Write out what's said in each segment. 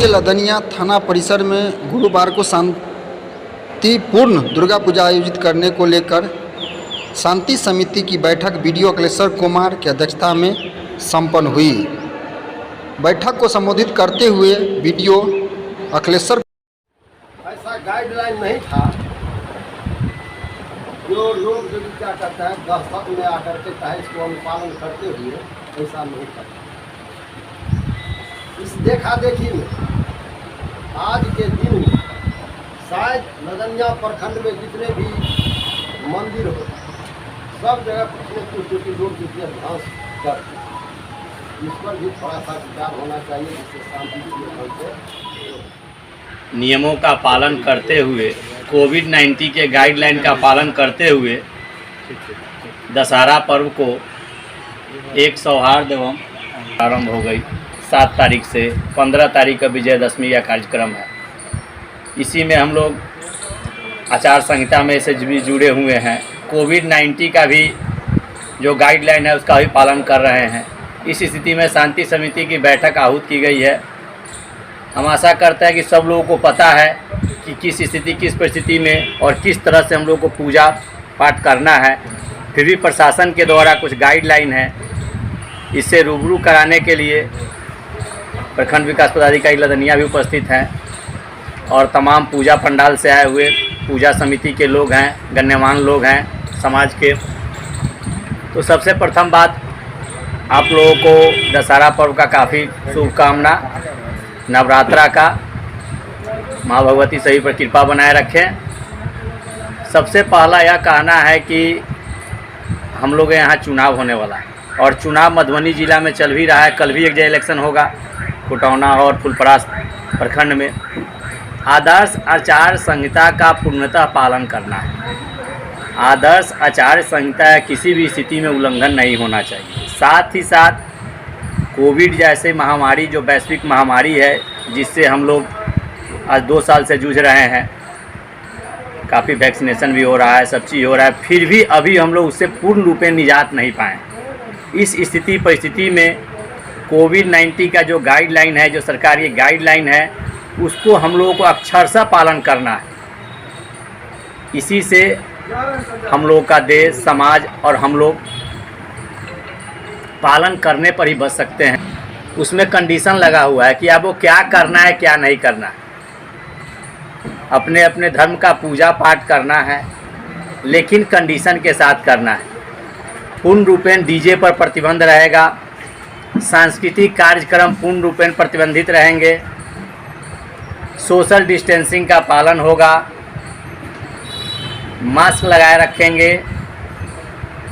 के लदनिया थाना परिसर में गुरुवार को शांतिपूर्ण दुर्गा पूजा आयोजित करने को लेकर शांति समिति की बैठक वीडियो अखिलेश्वर कुमार की अध्यक्षता में संपन्न हुई। बैठक को संबोधित करते हुए वीडियो अखिलेश्वर ऐसा गाइडलाइन नहीं था जो लोग जो क्या करते हैं दहशत में आकर के चाहे इसको अनुपालन करते हुए ऐसा नहीं करता। इस देखा देखी में आज के दिन में शायद लदनिया प्रखंड में जितने भी मंदिर हो सब जगह कुछ लोग जितने ध्वंस करते इस पर भी थोड़ा सा विचार होना चाहिए, जिससे शांति नियमों का पालन करते हुए कोविड-19 के गाइडलाइन का पालन करते हुए दशहरा पर्व को एक सौहार्द एवं आरंभ हो गई। 7 तारीख से 15 तारीख का विजयदशमी का कार्यक्रम है। इसी में हम लोग आचार संहिता में से भी जुड़े हुए हैं। कोविड-19 का भी जो गाइडलाइन है उसका भी पालन कर रहे हैं। इस स्थिति में शांति समिति की बैठक आहूत की गई है। हम आशा करते हैं कि सब लोगों को पता है कि किस स्थिति किस परिस्थिति में और किस तरह से हम लोग को पूजा पाठ करना है। फिर भी प्रशासन के द्वारा कुछ गाइडलाइन है, इससे रूबरू कराने के लिए प्रखंड विकास पदाधिकारी लदनिया भी उपस्थित हैं और तमाम पूजा पंडाल से आए हुए पूजा समिति के लोग हैं, गण्यमान्य लोग हैं समाज के। तो सबसे प्रथम बात, आप लोगों को दशहरा पर्व का काफ़ी शुभकामना। नवरात्रा का माँ भगवती सभी पर कृपा बनाए रखें। सबसे पहला यह कहना है कि हम लोग यहाँ चुनाव होने वाला है और चुनाव मधुबनी जिला में चल भी रहा है। कल भी एक जगह इलेक्शन होगा, खुटौना और फुलपरास प्रखंड में। आदर्श आचार संहिता का पूर्णतः पालन करना है। आदर्श आचार संहिता किसी भी स्थिति में उल्लंघन नहीं होना चाहिए। साथ ही साथ कोविड जैसे महामारी जो वैश्विक महामारी है, जिससे हम लोग आज 2 साल से जूझ रहे हैं, काफ़ी वैक्सीनेशन भी हो रहा है, सब चीज़ हो रहा है, फिर भी अभी हम लोग उससे पूर्ण रूप में निजात नहीं पाए। इस स्थिति परिस्थिति में कोविड-19 का जो गाइडलाइन है, जो सरकारी गाइडलाइन है, उसको हम लोगों को अक्षरशः पालन करना है। इसी से हम लोग का देश, समाज और हम लोग पालन करने पर ही बच सकते हैं। उसमें कंडीशन लगा हुआ है कि अब वो क्या करना है क्या नहीं करना है। अपने अपने धर्म का पूजा पाठ करना है, लेकिन कंडीशन के साथ करना है। पूर्ण रूपेण डीजे पर प्रतिबंध रहेगा। सांस्कृतिक कार्यक्रम पूर्ण रूपेण प्रतिबंधित रहेंगे। सोशल डिस्टेंसिंग का पालन होगा। मास्क लगाए रखेंगे।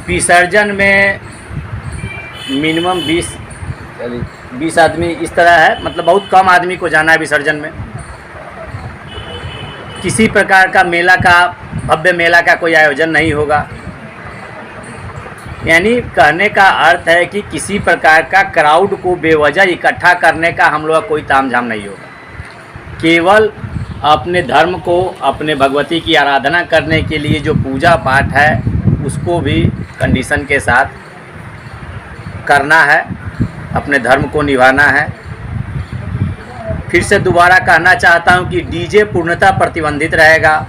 विसर्जन में मिनिमम 20 आदमी इस तरह है, मतलब बहुत कम आदमी को जाना है विसर्जन में। किसी प्रकार का मेला का, भव्य मेला का कोई आयोजन नहीं होगा। यानी कहने का अर्थ है कि किसी प्रकार का क्राउड को बेवजह इकट्ठा करने का हम लोग का कोई तामझाम नहीं होगा। केवल अपने धर्म को, अपने भगवती की आराधना करने के लिए जो पूजा पाठ है उसको भी कंडीशन के साथ करना है, अपने धर्म को निभाना है। फिर से दोबारा कहना चाहता हूं कि डीजे पूर्णतः प्रतिबंधित रहेगा।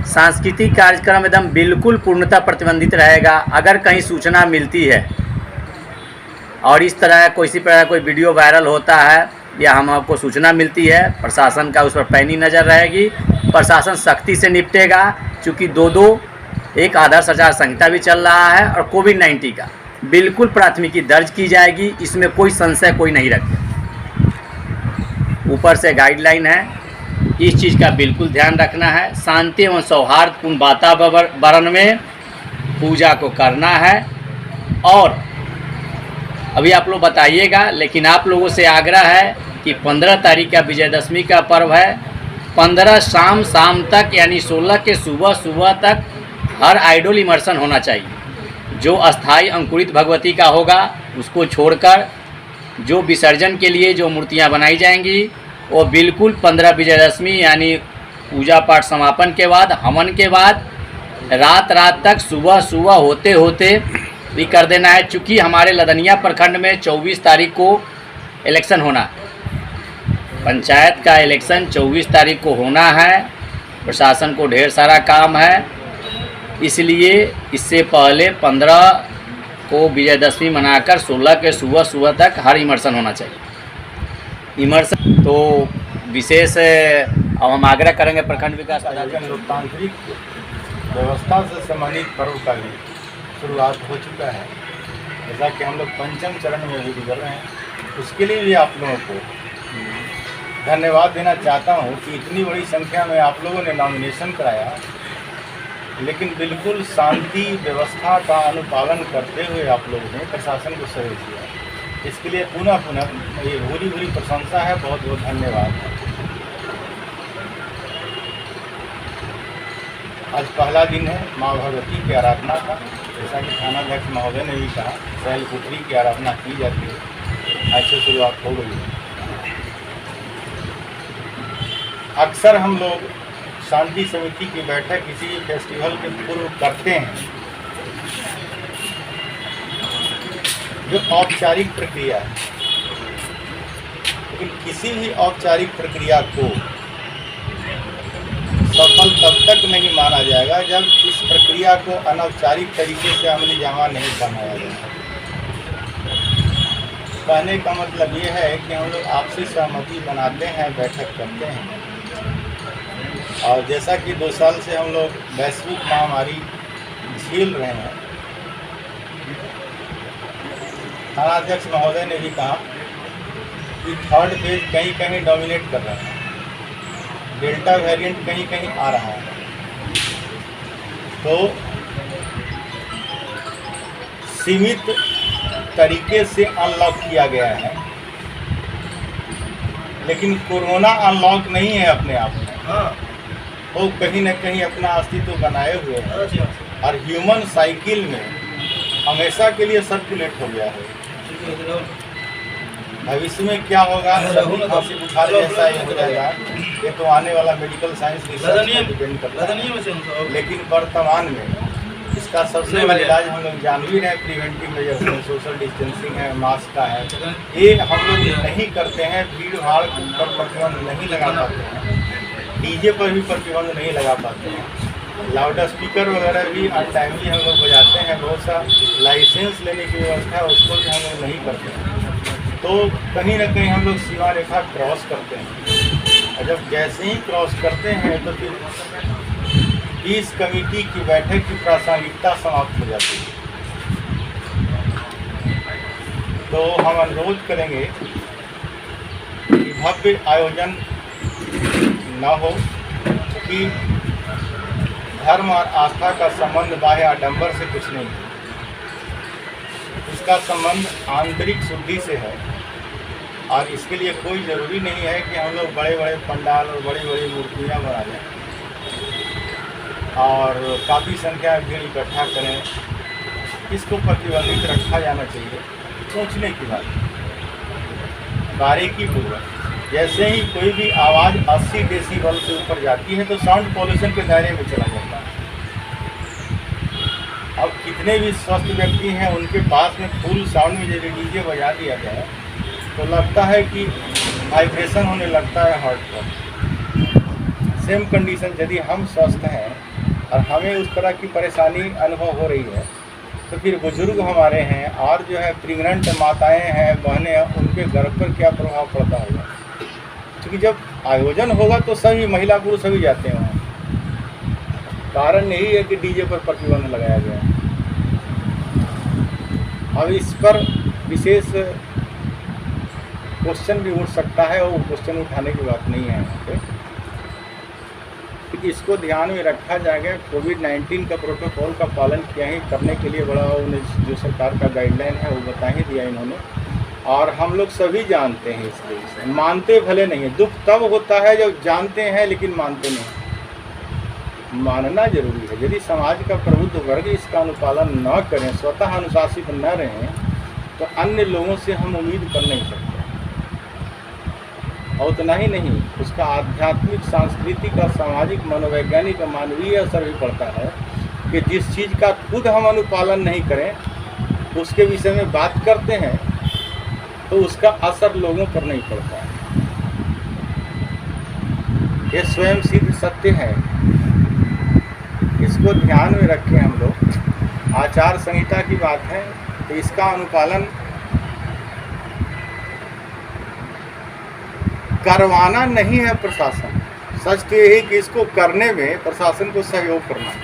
सांस्कृतिक कार्यक्रम एकदम बिल्कुल पूर्णतः प्रतिबंधित रहेगा। अगर कहीं सूचना मिलती है और इस तरह किसी प्रकार कोई वीडियो वायरल होता है या हम आपको सूचना मिलती है, प्रशासन का उस पर पैनी नज़र रहेगी। प्रशासन सख्ती से निपटेगा, क्योंकि एक आदर्श आचार संहिता भी चल रहा है और कोविड-19 का बिल्कुल प्राथमिकी दर्ज की जाएगी। इसमें कोई संशय कोई नहीं रखे। ऊपर से गाइडलाइन है, इस चीज़ का बिल्कुल ध्यान रखना है। शांति एवं सौहार्दपूर्ण वातावरण में पूजा को करना है। और अभी आप लोग बताइएगा, लेकिन आप लोगों से आग्रह है कि 15 तारीख का विजयदशमी का पर्व है। 15 शाम तक यानी 16 के सुबह तक हर आइडल इमर्शन होना चाहिए। जो अस्थाई अंकुरित भगवती का होगा उसको छोड़कर जो विसर्जन के लिए जो मूर्तियां बनाई जाएंगी वो बिल्कुल 15 विजयदशमी यानी पूजा पाठ समापन के बाद, हवन के बाद रात तक सुबह होते होते भी कर देना है। चूँकि हमारे लदनिया प्रखंड में 24 तारीख को इलेक्शन होना है पंचायत का इलेक्शन 24 तारीख को होना है। प्रशासन को ढेर सारा काम है, इसलिए इससे पहले 15 को विजयदशमी मनाकर 16 के सुबह तक हर इमर्शन होना चाहिए। इमर्शन तो विशेष अब हम आग्रह करेंगे प्रखंड विकास आयोजन लोकतांत्रिक व्यवस्था से संबंधित पर्व का भी शुरुआत हो चुका है। जैसा कि हम लोग पंचम चरण में भी गुजर रहे हैं, उसके लिए भी आप लोगों को धन्यवाद देना चाहता हूं कि इतनी बड़ी संख्या में आप लोगों ने नॉमिनेशन कराया, लेकिन बिल्कुल शांति व्यवस्था का अनुपालन करते हुए आप लोगों ने प्रशासन को सहयोग किया। इसके लिए पुनः ये भूरी भूरी प्रशंसा है, बहुत बहुत धन्यवाद। आज पहला दिन है माँ भगवती की आराधना का। जैसा कि थानाध्यक्ष महोदय ने भी कहा, शैलपुत्री की आराधना की जाती है, ऐसे शुरुआत हो गई है। अक्सर हम लोग शांति समिति की बैठक किसी भी फेस्टिवल के पूर्व करते हैं, जो औपचारिक प्रक्रिया है। लेकिन किसी भी औपचारिक प्रक्रिया को सफल तब तक नहीं माना जाएगा जब इस प्रक्रिया को अनौपचारिक तरीके से अमली जामा नहीं बनाया जाएगा। कहने का मतलब ये है कि हम लोग आपसी सहमति बनाते हैं, बैठक करते हैं। और जैसा कि 2 साल से हम लोग वैश्विक महामारी झेल रहे हैं, थानाध्यक्ष महोदय ने भी कहा कि 3rd फेज कहीं कहीं डोमिनेट कर रहा है, डेल्टा वेरिएंट कहीं कहीं आ रहा है। तो सीमित तरीके से अनलॉक किया गया है, लेकिन कोरोना अनलॉक नहीं है अपने आप में। वो कहीं न कहीं अपना अस्तित्व बनाए हुए हैं और ह्यूमन साइकिल में हमेशा के लिए सर्कुलेट हो गया है। भविष्य में क्या होगा, सभी खांसी बुखार जैसा ही हो जाएगा, ये तो आने वाला मेडिकल साइंस रिसर्च पर डिपेंड करता है। लेकिन वर्तमान में इसका सबसे बड़ा इलाज हम लोग जान भी रहे हैं, प्रिवेंटिव मेजर्स में सोशल डिस्टेंसिंग है, मास्क का है। ये हम लोग नहीं करते हैं, भीड़ भाड़ पर प्रतिबंध नहीं लगा पाते हैं, डीजे पर भी प्रतिबंध नहीं लगा पाते हैं, लाउड स्पीकर वगैरह भी अनटाइमली हम लोग बजाते हैं। बहुत सा लाइसेंस लेने की व्यवस्था है, उसको भी हम लोग नहीं करते हैं। तो कहीं ना कहीं हम लोग सीमा रेखा क्रॉस करते हैं, और जब जैसे ही क्रॉस करते हैं तो फिर इस कमेटी की बैठक की प्रासंगिकता समाप्त हो जाती है। तो हम अनुरोध करेंगे कि भव्य आयोजन न हो, कि धर्म और आस्था का संबंध बाह्य आडंबर से कुछ नहीं है, इसका संबंध आंतरिक शुद्धि से है। और इसके लिए कोई ज़रूरी नहीं है कि हम लोग बड़े बड़े पंडाल और बड़ी बड़ी मूर्तियाँ बना लें और काफ़ी संख्या में भीड़ इकट्ठा करें। इसको प्रतिबंधित रखा जाना चाहिए। सोचने की बात, बारीकी पूर्वक। जैसे ही कोई भी आवाज़ 80 डेसिबल से ऊपर जाती है तो साउंड पॉल्यूशन के दायरे में चला जाता है। अब कितने भी स्वस्थ व्यक्ति हैं, उनके पास में फुल साउंड में यदि डीजे बजा दिया जाए तो लगता है कि वाइब्रेशन होने लगता है हार्ट पर। सेम कंडीशन यदि हम स्वस्थ हैं और हमें उस तरह की परेशानी अनुभव हो रही है, तो फिर बुजुर्ग हमारे हैं और जो है प्रेग्नेंट माताएं हैं, बहनें हैं, उनके गर्भ पर क्या प्रभाव पड़ता होगा। क्योंकि जब आयोजन होगा तो सभी महिला पुरुष सभी जाते हैं वहाँ। कारण यही है कि डीजे पर प्रतिबंध लगाया गया है। अब इस पर विशेष क्वेश्चन भी उठ सकता है, और क्वेश्चन उठाने की बात नहीं है यहाँ पे, क्योंकि इसको ध्यान में रखा जाएगा। कोविड-19 का प्रोटोकॉल का पालन किया ही करने के लिए बड़ा उन्हें जो सरकार का गाइडलाइन है वो बता ही दिया इन्होंने, और हम लोग सभी जानते हैं इसलिए इसे मानते भले नहीं है। दुख तब होता है जब जानते हैं लेकिन मानते नहीं। मानना जरूरी है। यदि समाज का प्रबुद्ध वर्ग इसका अनुपालन न करें, स्वतः अनुशासित न रहें, तो अन्य लोगों से हम उम्मीद कर नहीं सकते। और उतना ही नहीं, उसका आध्यात्मिक, सांस्कृतिक और सामाजिक, मनोवैज्ञानिक और मानवीय असर भी पड़ता है कि जिस चीज़ का खुद हम अनुपालन नहीं करें उसके विषय में बात करते हैं तो उसका असर लोगों पर नहीं पड़ता है। ये स्वयं सिद्ध सत्य है। इसको ध्यान में रखें हम लोग। आचार संहिता की बात है तो इसका अनुपालन करवाना नहीं है प्रशासन। सच तो यही कि इसको करने में प्रशासन को सहयोग करना है,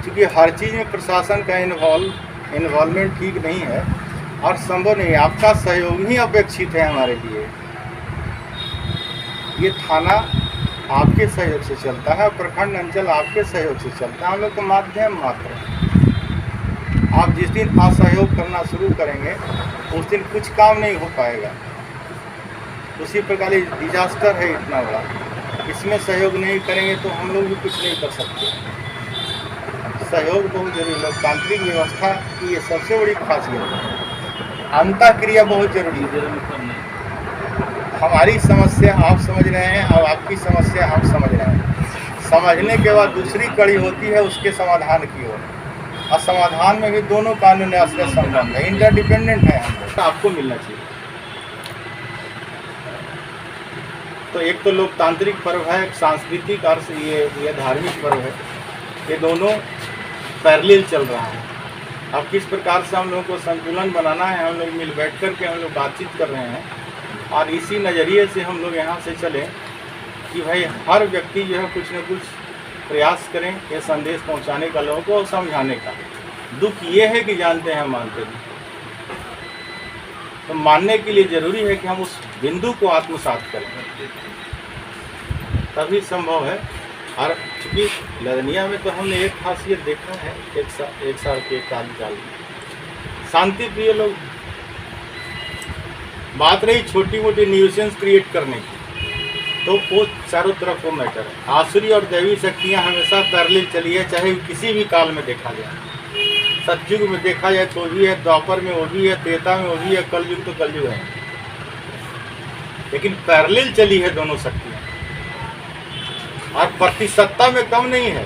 क्योंकि हर चीज़ में प्रशासन का इन्वॉल्वमेंट ठीक नहीं है और संभव नहीं है। आपका सहयोग ही अपेक्षित है हमारे लिए। ये थाना आपके सहयोग से चलता है, प्रखंड अंचल आपके सहयोग से चलता है, हम लोग तो माध्यम मात्र है। आप जिस दिन असहयोग करना शुरू करेंगे उस दिन कुछ काम नहीं हो पाएगा। उसी प्रकार डिजास्टर है इतना बड़ा, इसमें सहयोग नहीं करेंगे तो हम लोग भी कुछ नहीं कर सकते। सहयोग बहुत जरूरी है। लोकतांत्रिक व्यवस्था की ये सबसे बड़ी खासियत है। अंतःक्रिया बहुत जरूरी है। हमारी समस्या आप समझ रहे हैं और आपकी समस्या हम समझ रहे हैं। समझने के बाद दूसरी कड़ी होती है उसके समाधान की ओर, और समाधान में भी दोनों कानून आश्रय संबंध है, इंटरडिपेंडेंट है। हम आपको मिलना चाहिए। तो एक तो लोकतांत्रिक पर्व है, एक सांस्कृतिक और ये धार्मिक पर्व है। ये दोनों पैरेलल चल रहा है। अब किस प्रकार से हम लोगों को संतुलन बनाना है, हम लोग मिल बैठ कर के हम लोग बातचीत कर रहे हैं और इसी नज़रिए से हम लोग यहाँ से चलें कि भाई हर व्यक्ति जो है कुछ न कुछ प्रयास करें ये संदेश पहुँचाने का, लोगों को समझाने का। दुख ये है कि जानते हैं मानते नहीं, तो मानने के लिए ज़रूरी है कि हम उस बिंदु को आत्मसात करें, तभी संभव है। और चूँकि लदनिया में तो हमने एक खासियत देखा है एक साल के कार्यकाल में, शांति प्रिय लोग। बात रही छोटी मोटी न्यूसेंस क्रिएट करने की, तो वो चारों तरफ वो मैटर है। आसुरी और दैवी शक्तियाँ हमेशा पैरेलल चली है, चाहे किसी भी काल में देखा जाए। सतयुग में देखा जाए तो भी है, द्वापर में वो भी है, त्रेता में वो भी है, कलयुग तो कलयुग है, लेकिन पैरेलल चली है दोनों शक्तियाँ। और प्रतिशतता में कम नहीं है।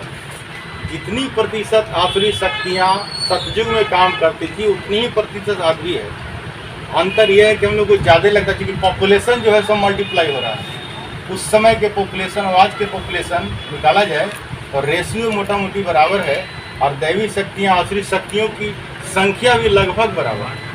जितनी प्रतिशत आसुरी शक्तियाँ सतयुग में काम करती थी उतनी ही प्रतिशत आज भी है। अंतर यह है कि हम लोग को ज़्यादा लगता है क्योंकि पॉपुलेशन जो है सब मल्टीप्लाई हो रहा है। उस समय के पॉपुलेशन और आज के पॉपुलेशन निकाला जाए तो रेशियो मोटा मोटी बराबर है, और दैवी शक्तियाँ आसुरी शक्तियों की संख्या भी लगभग बराबर है।